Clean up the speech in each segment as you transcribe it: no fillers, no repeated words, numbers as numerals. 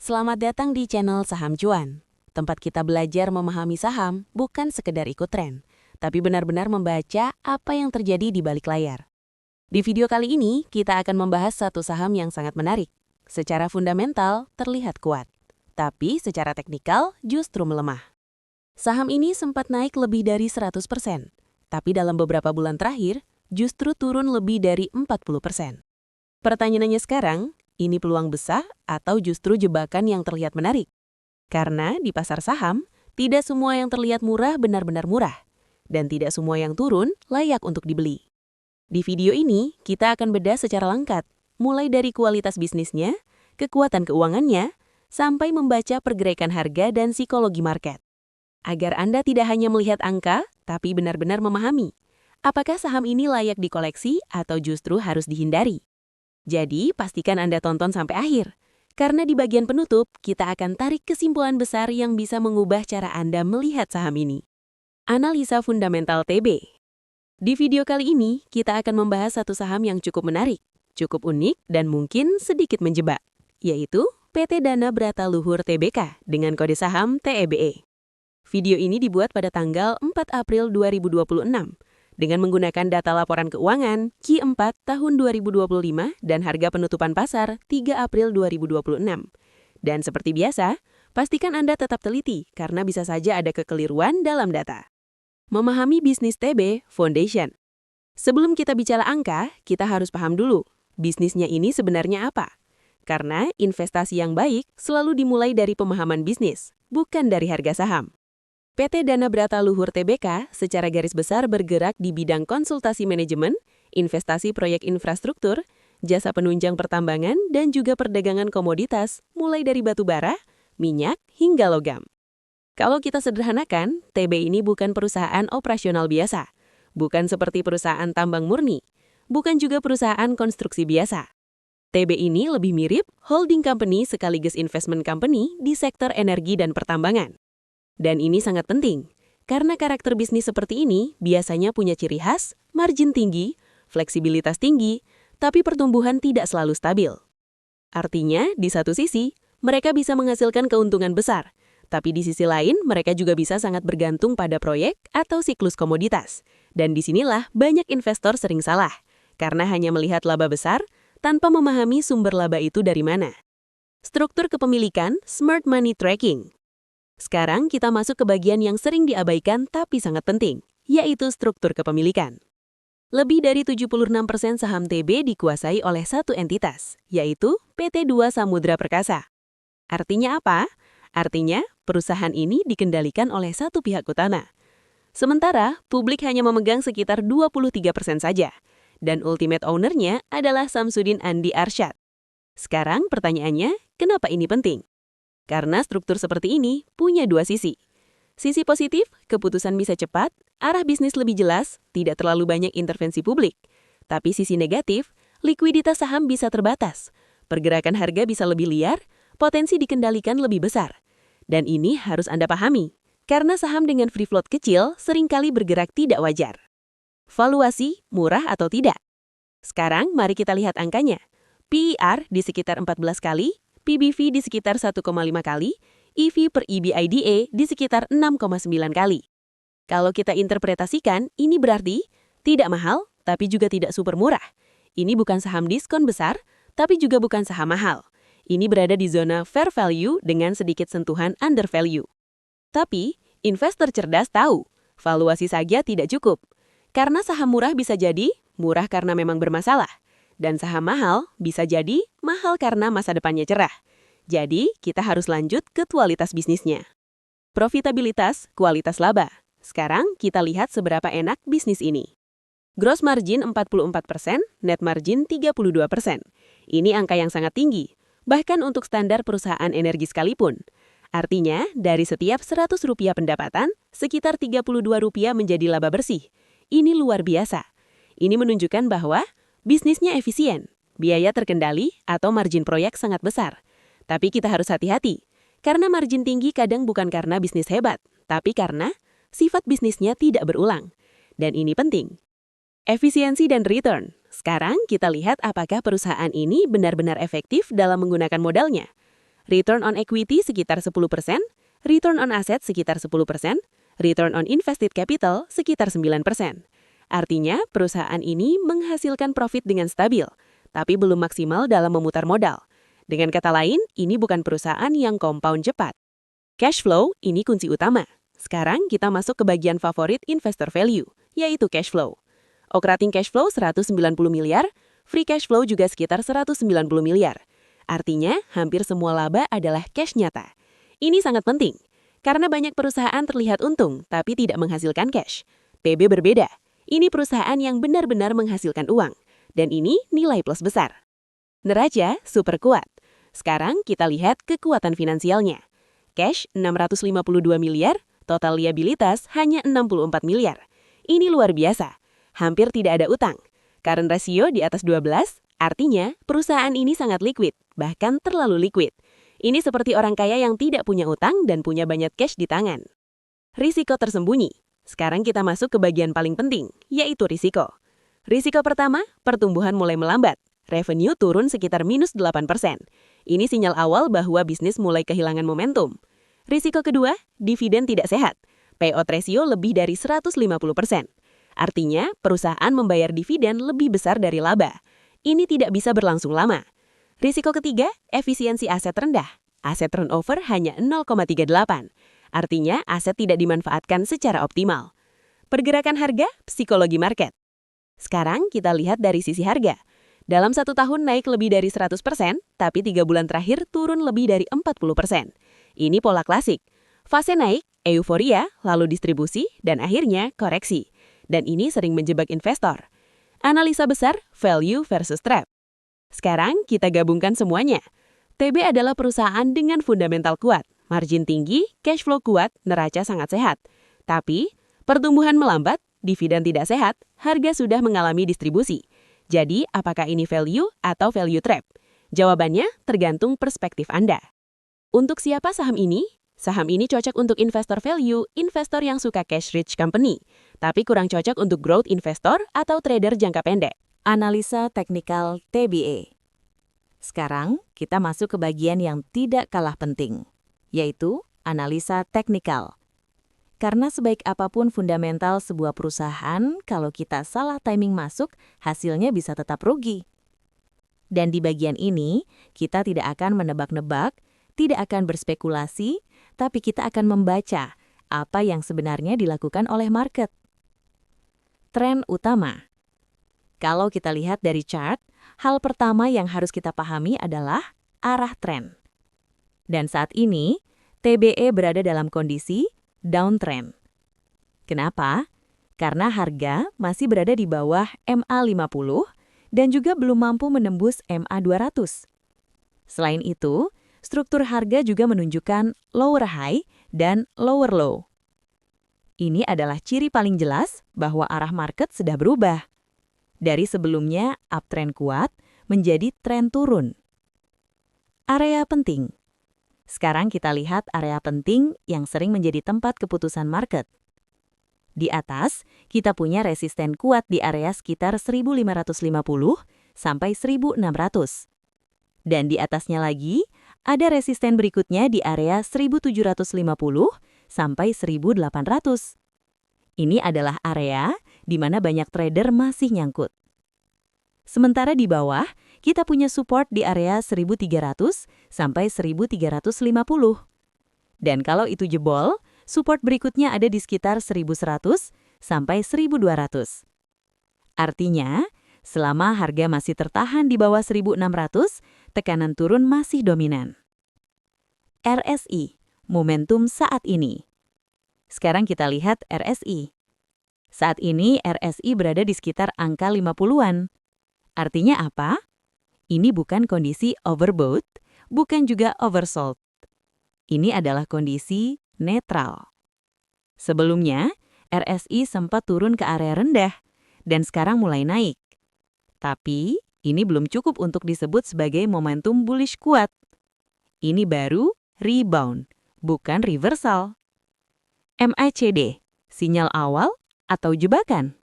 Selamat datang di channel Saham Cuan, tempat kita belajar memahami saham bukan sekedar ikut tren, tapi benar-benar membaca apa yang terjadi di balik layar. Di video kali ini, kita akan membahas satu saham yang sangat menarik. Secara fundamental, terlihat kuat, tapi secara teknikal justru melemah. Saham ini sempat naik lebih dari 100%, tapi dalam beberapa bulan terakhir, justru turun lebih dari 40%. Pertanyaannya sekarang, ini peluang besar atau justru jebakan yang terlihat menarik? Karena di pasar saham, tidak semua yang terlihat murah benar-benar murah, dan tidak semua yang turun layak untuk dibeli. Di video ini, kita akan bedah secara lengkap, mulai dari kualitas bisnisnya, kekuatan keuangannya, sampai membaca pergerakan harga dan psikologi market. Agar Anda tidak hanya melihat angka, tapi benar-benar memahami, apakah saham ini layak dikoleksi atau justru harus dihindari. Jadi, pastikan Anda tonton sampai akhir, karena di bagian penutup, kita akan tarik kesimpulan besar yang bisa mengubah cara Anda melihat saham ini. Analisa fundamental TB. Di video kali ini, kita akan membahas satu saham yang cukup menarik, cukup unik, dan mungkin sedikit menjebak, yaitu PT Dana Brata Luhur Tbk dengan kode saham TEBE. Video ini dibuat pada tanggal 4 April 2026, dengan menggunakan data laporan keuangan Q4 tahun 2025 dan harga penutupan pasar 3 April 2026. Dan seperti biasa, pastikan Anda tetap teliti karena bisa saja ada kekeliruan dalam data. Memahami bisnis TB Foundation. Sebelum kita bicara angka, kita harus paham dulu, bisnisnya ini sebenarnya apa? Karena investasi yang baik selalu dimulai dari pemahaman bisnis, bukan dari harga saham. PT Dana Brata Luhur Tbk secara garis besar bergerak di bidang konsultasi manajemen, investasi proyek infrastruktur, jasa penunjang pertambangan, dan juga perdagangan komoditas, mulai dari batu bara, minyak, hingga logam. Kalau kita sederhanakan, TB ini bukan perusahaan operasional biasa, bukan seperti perusahaan tambang murni, bukan juga perusahaan konstruksi biasa. TB ini lebih mirip holding company sekaligus investment company di sektor energi dan pertambangan. Dan ini sangat penting, karena karakter bisnis seperti ini biasanya punya ciri khas, margin tinggi, fleksibilitas tinggi, tapi pertumbuhan tidak selalu stabil. Artinya, di satu sisi, mereka bisa menghasilkan keuntungan besar, tapi di sisi lain mereka juga bisa sangat bergantung pada proyek atau siklus komoditas. Dan disinilah banyak investor sering salah, karena hanya melihat laba besar tanpa memahami sumber laba itu dari mana. Struktur kepemilikan Smart Money Tracking. Sekarang kita masuk ke bagian yang sering diabaikan tapi sangat penting, yaitu struktur kepemilikan. Lebih dari 76% saham TB dikuasai oleh satu entitas, yaitu PT 2 Samudra Perkasa. Artinya apa? Artinya, perusahaan ini dikendalikan oleh satu pihak utama. Sementara, publik hanya memegang sekitar 23% saja, dan ultimate owner-nya adalah Samsudin Andi Arsyad. Sekarang pertanyaannya, kenapa ini penting? Karena struktur seperti ini punya dua sisi. Sisi positif, keputusan bisa cepat, arah bisnis lebih jelas, tidak terlalu banyak intervensi publik. Tapi sisi negatif, likuiditas saham bisa terbatas, pergerakan harga bisa lebih liar, potensi dikendalikan lebih besar. Dan ini harus Anda pahami, karena saham dengan free float kecil seringkali bergerak tidak wajar. Valuasi, murah atau tidak? Sekarang mari kita lihat angkanya. PER di sekitar 14 kali, PBV di sekitar 1,5 kali, EV per EBITDA di sekitar 6,9 kali. Kalau kita interpretasikan, ini berarti tidak mahal, tapi juga tidak super murah. Ini bukan saham diskon besar, tapi juga bukan saham mahal. Ini berada di zona fair value dengan sedikit sentuhan under value. Tapi, investor cerdas tahu, valuasi saja tidak cukup. Karena saham murah bisa jadi murah karena memang bermasalah. Dan saham mahal bisa jadi mahal karena masa depannya cerah. Jadi, kita harus lanjut ke kualitas bisnisnya. Profitabilitas, kualitas laba. Sekarang, kita lihat seberapa enak bisnis ini. Gross margin 44%, net margin 32%. Ini angka yang sangat tinggi, bahkan untuk standar perusahaan energi sekalipun. Artinya, dari setiap Rp100 pendapatan, sekitar Rp32 menjadi laba bersih. Ini luar biasa. Ini menunjukkan bahwa bisnisnya efisien, biaya terkendali, atau margin proyek sangat besar. Tapi kita harus hati-hati, karena margin tinggi kadang bukan karena bisnis hebat, tapi karena sifat bisnisnya tidak berulang. Dan ini penting. Efisiensi dan return. Sekarang kita lihat apakah perusahaan ini benar-benar efektif dalam menggunakan modalnya. Return on equity sekitar 10%, return on asset sekitar 10%, return on invested capital sekitar 9%. Artinya, perusahaan ini menghasilkan profit dengan stabil, tapi belum maksimal dalam memutar modal. Dengan kata lain, ini bukan perusahaan yang compound cepat. Cash flow ini kunci utama. Sekarang kita masuk ke bagian favorit investor value, yaitu cash flow. Operating cash flow 190 miliar, free cash flow juga sekitar 190 miliar. Artinya, hampir semua laba adalah cash nyata. Ini sangat penting, karena banyak perusahaan terlihat untung tapi tidak menghasilkan cash. PB berbeda, ini perusahaan yang benar-benar menghasilkan uang, dan ini nilai plus besar. Neraca super kuat. Sekarang kita lihat kekuatan finansialnya. Cash 652 miliar, total liabilitas hanya 64 miliar. Ini luar biasa, hampir tidak ada utang. Current ratio di atas 12, artinya perusahaan ini sangat liquid, bahkan terlalu liquid. Ini seperti orang kaya yang tidak punya utang dan punya banyak cash di tangan. Risiko tersembunyi. Sekarang kita masuk ke bagian paling penting, yaitu risiko. Risiko pertama, pertumbuhan mulai melambat. Revenue turun sekitar minus 8%. Ini sinyal awal bahwa bisnis mulai kehilangan momentum. Risiko kedua, dividen tidak sehat. Payout ratio lebih dari 150%. Artinya, perusahaan membayar dividen lebih besar dari laba. Ini tidak bisa berlangsung lama. Risiko ketiga, efisiensi aset rendah. Aset turnover hanya 0,38. Artinya, aset tidak dimanfaatkan secara optimal. Pergerakan harga, psikologi market. Sekarang kita lihat dari sisi harga. Dalam 1 tahun naik lebih dari 100%, tapi 3 bulan terakhir turun lebih dari 40%. Ini pola klasik. Fase naik, euforia, lalu distribusi, dan akhirnya koreksi. Dan ini sering menjebak investor. Analisa besar, value versus trap. Sekarang kita gabungkan semuanya. TB adalah perusahaan dengan fundamental kuat, margin tinggi, cash flow kuat, neraca sangat sehat. Tapi, pertumbuhan melambat, dividen tidak sehat, harga sudah mengalami distribusi. Jadi, apakah ini value atau value trap? Jawabannya tergantung perspektif Anda. Untuk siapa saham ini? Saham ini cocok untuk investor value, investor yang suka cash-rich company. Tapi kurang cocok untuk growth investor atau trader jangka pendek. Analisa teknikal TBA. Sekarang, kita masuk ke bagian yang tidak kalah penting, yaitu analisa teknikal. Karena sebaik apapun fundamental sebuah perusahaan, kalau kita salah timing masuk, hasilnya bisa tetap rugi. Dan di bagian ini, kita tidak akan menebak-nebak, tidak akan berspekulasi, tapi kita akan membaca apa yang sebenarnya dilakukan oleh market. Tren utama. Kalau kita lihat dari chart, hal pertama yang harus kita pahami adalah arah tren. Dan saat ini, TBE berada dalam kondisi downtrend. Kenapa? Karena harga masih berada di bawah MA50 dan juga belum mampu menembus MA200. Selain itu, struktur harga juga menunjukkan lower high dan lower low. Ini adalah ciri paling jelas bahwa arah market sudah berubah. Dari sebelumnya uptrend kuat menjadi tren turun. Area penting. Sekarang kita lihat area penting yang sering menjadi tempat keputusan market. Di atas, kita punya resisten kuat di area sekitar 1550 sampai 1600. Dan di atasnya lagi, ada resisten berikutnya di area 1750 sampai 1800. Ini adalah area di mana banyak trader masih nyangkut. Sementara di bawah, kita punya support di area 1300 sampai 1350. Dan kalau itu jebol, support berikutnya ada di sekitar 1100 sampai 1200. Artinya, selama harga masih tertahan di bawah 1600, tekanan turun masih dominan. RSI, momentum saat ini. Sekarang kita lihat RSI. Saat ini RSI berada di sekitar angka 50-an. Artinya apa? Ini bukan kondisi overbought, bukan juga oversold. Ini adalah kondisi netral. Sebelumnya, RSI sempat turun ke area rendah dan sekarang mulai naik. Tapi, ini belum cukup untuk disebut sebagai momentum bullish kuat. Ini baru rebound, bukan reversal. MACD, sinyal awal atau jebakan?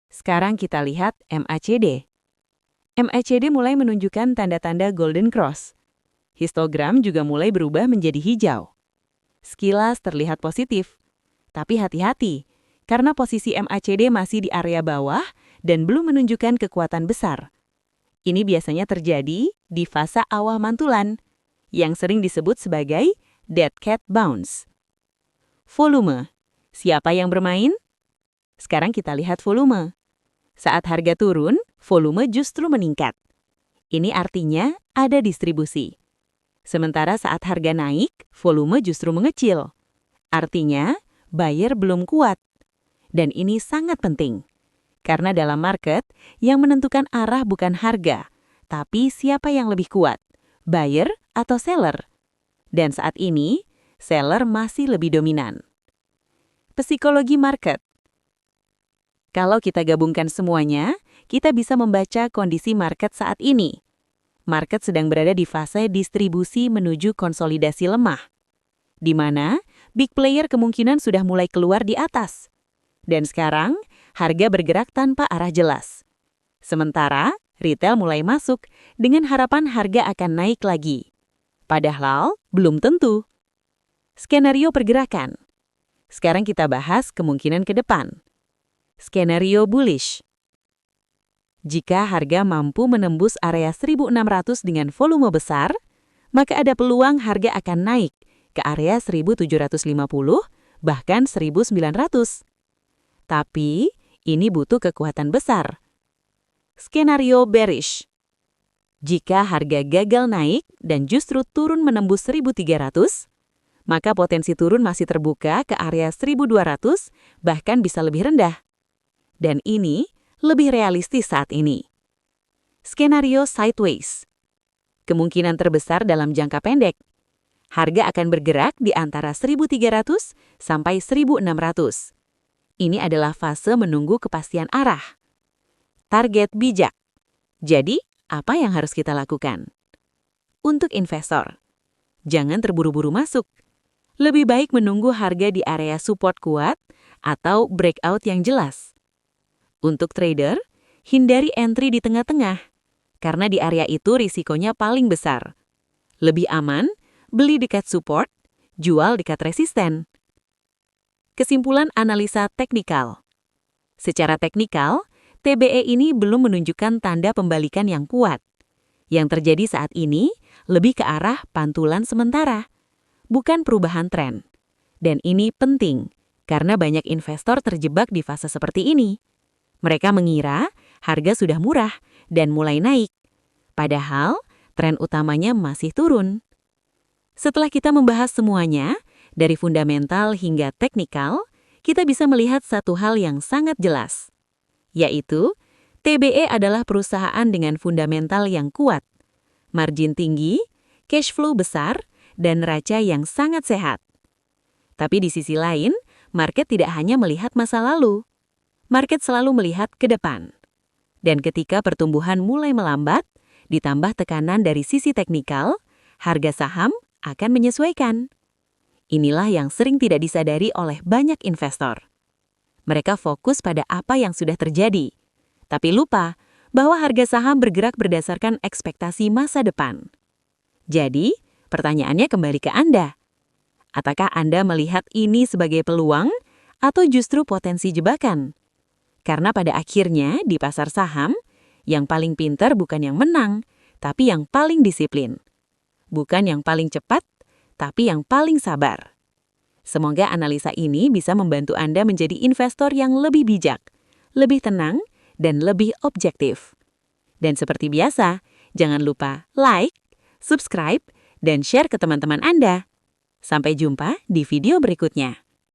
Sekarang kita lihat MACD. MACD mulai menunjukkan tanda-tanda golden cross. Histogram juga mulai berubah menjadi hijau. Sekilas terlihat positif. Tapi hati-hati, karena posisi MACD masih di area bawah dan belum menunjukkan kekuatan besar. Ini biasanya terjadi di fase awal mantulan, yang sering disebut sebagai dead cat bounce. Volume. Siapa yang bermain? Sekarang kita lihat volume. Saat harga turun, volume justru meningkat. Ini artinya ada distribusi. Sementara saat harga naik, volume justru mengecil. Artinya, buyer belum kuat. Dan ini sangat penting. Karena dalam market, yang menentukan arah bukan harga, tapi siapa yang lebih kuat, buyer atau seller. Dan saat ini, seller masih lebih dominan. Psikologi market. Kalau kita gabungkan semuanya, kita bisa membaca kondisi market saat ini. Market sedang berada di fase distribusi menuju konsolidasi lemah, di mana big player kemungkinan sudah mulai keluar di atas. Dan sekarang, harga bergerak tanpa arah jelas. Sementara, retail mulai masuk dengan harapan harga akan naik lagi. Padahal, belum tentu. Skenario pergerakan. Sekarang kita bahas kemungkinan ke depan. Skenario bullish. Jika harga mampu menembus area 1.600 dengan volume besar, maka ada peluang harga akan naik ke area 1.750, bahkan 1.900. Tapi, ini butuh kekuatan besar. Skenario bearish. Jika harga gagal naik dan justru turun menembus 1.300, maka potensi turun masih terbuka ke area 1.200, bahkan bisa lebih rendah. Dan ini lebih realistis saat ini. Skenario sideways. Kemungkinan terbesar dalam jangka pendek. Harga akan bergerak di antara 1.300 sampai 1.600. Ini adalah fase menunggu kepastian arah. Target bijak. Jadi, apa yang harus kita lakukan? Untuk investor, jangan terburu-buru masuk. Lebih baik menunggu harga di area support kuat atau breakout yang jelas. Untuk trader, hindari entry di tengah-tengah, karena di area itu risikonya paling besar. Lebih aman, beli dekat support, jual dekat resisten. Kesimpulan analisa teknikal. Secara teknikal, TBE ini belum menunjukkan tanda pembalikan yang kuat. Yang terjadi saat ini lebih ke arah pantulan sementara, bukan perubahan tren. Dan ini penting, karena banyak investor terjebak di fase seperti ini. Mereka mengira harga sudah murah dan mulai naik. Padahal, tren utamanya masih turun. Setelah kita membahas semuanya, dari fundamental hingga teknikal, kita bisa melihat satu hal yang sangat jelas, yaitu TBE adalah perusahaan dengan fundamental yang kuat, margin tinggi, cash flow besar, dan neraca yang sangat sehat. Tapi di sisi lain, market tidak hanya melihat masa lalu. Market selalu melihat ke depan. Dan ketika pertumbuhan mulai melambat, ditambah tekanan dari sisi teknikal, harga saham akan menyesuaikan. Inilah yang sering tidak disadari oleh banyak investor. Mereka fokus pada apa yang sudah terjadi, tapi lupa bahwa harga saham bergerak berdasarkan ekspektasi masa depan. Jadi, pertanyaannya kembali ke Anda. Apakah Anda melihat ini sebagai peluang atau justru potensi jebakan? Karena pada akhirnya di pasar saham, yang paling pintar bukan yang menang, tapi yang paling disiplin. Bukan yang paling cepat, tapi yang paling sabar. Semoga analisa ini bisa membantu Anda menjadi investor yang lebih bijak, lebih tenang, dan lebih objektif. Dan seperti biasa, jangan lupa like, subscribe, dan share ke teman-teman Anda. Sampai jumpa di video berikutnya.